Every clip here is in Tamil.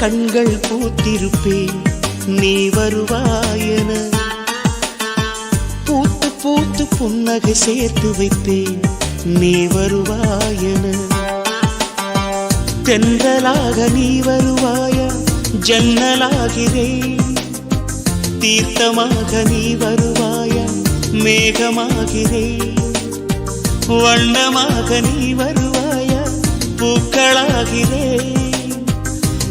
கண்கள் பூத்திருப்பேன் நீ வருவாயென. பூத்து பூத்து புன்னகை சேர்த்து வைப்பேன் நீ வருவாயென. தென்றலாக நீ வருவாயா ஜன்னலாகிறேன். தீர்த்தமாக நீ வருவாயா மேகமாகிறேன். வண்ணமாக நீ வருவாயா பூக்களாகிறேன்.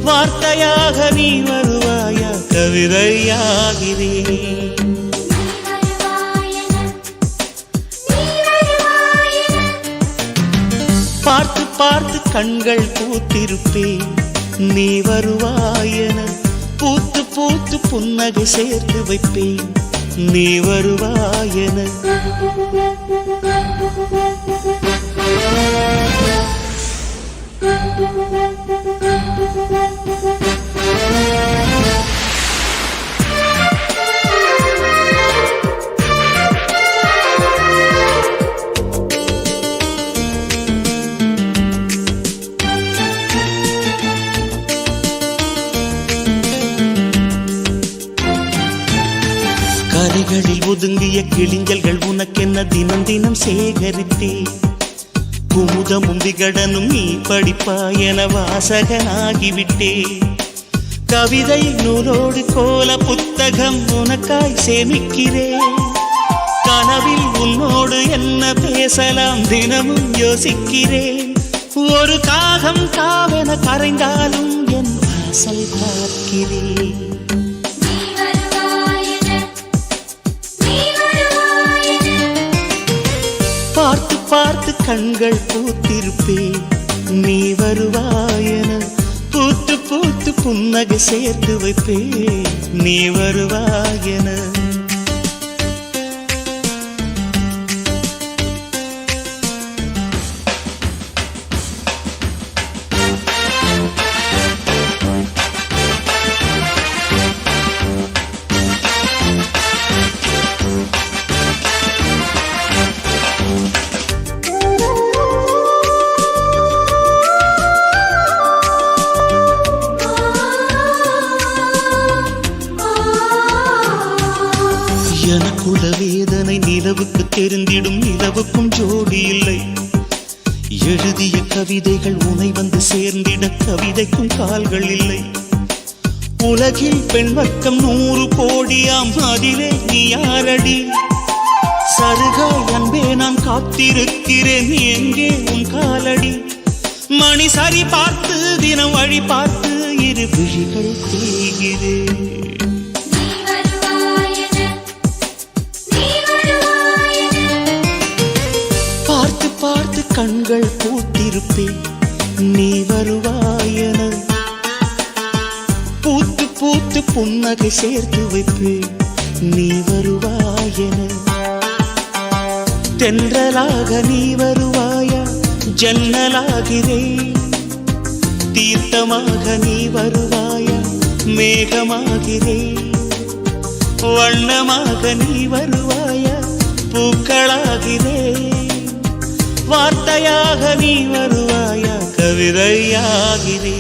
வார்த்தையாக நீ வருவாயா கவிதையாகிறேன். பார்த்து பார்த்து கண்கள் பூத்திருப்பேன் நீ வருவாயென. பூத்து பூத்து புன்னகை சேர்த்து வைப்பேன் நீ வருவாயென. கரைகளில் ஒதுங்கிய கிளிஞ்சல்கள் உனக்கென்ன தினம் தினம் சேகரித்தே. குமுதமும் விகடனும் நீ படிப்பாயென வாசகனாகிவிட்டே. கவிதை நூலோடு கோல புத்தகம் உனக்காய் சேமிக்கிறேன். கனவில் உன்னோடு என்ன பேசலாம் தினமும் யோசிக்கிறேன். ஒரு காகம் காவென கரைந்தாலும் என் வாசல் பார்க்கிறேன். பார்த்து பார்த்து கண்கள் பூத்திருப்பேன் நீ வருவாயென. பூத்து பூத்து புன்னகை சேர்த்து வைப்பேன் நீ வருவாயென. எனக்குள்ள வேதனை நிலவுக்கு தெரிந்திடும். நிலவுக்கும் ஜோடி இல்லை. எழுதிய கவிதைகள் உனை வந்து சேர்ந்திட கவிதைக்கும் கால்கள் இல்லை. உலகில் பெண் வர்க்கம் 100 கோடியாம் அதிலே நீ யாரடி? சருகாய் அன்பே நான் காத்திருக்கிறேன் எங்கே உன் காலடி? மணி சரி பார்த்து தினம் வழி பார்த்து இரு விழிகள் தேய்கிறேன். பார்த்து பார்த்து கண்கள் பூத்திருப்பேன் நீ வருவாயென. பூத்து பூத்து புன்னகை சேர்த்து வைப்பேன் நீ வருவாயென. தென்றலாக நீ வருவாயா ஜன்னலாகிறேன். தீர்த்தமாக நீ வருவாயா மேகமாகிறேன். வண்ணமாக நீ வருவாயா பூக்களாகிறேன். வார்த்தையாக நீ வருவாயா கவிதையாகிறேன்.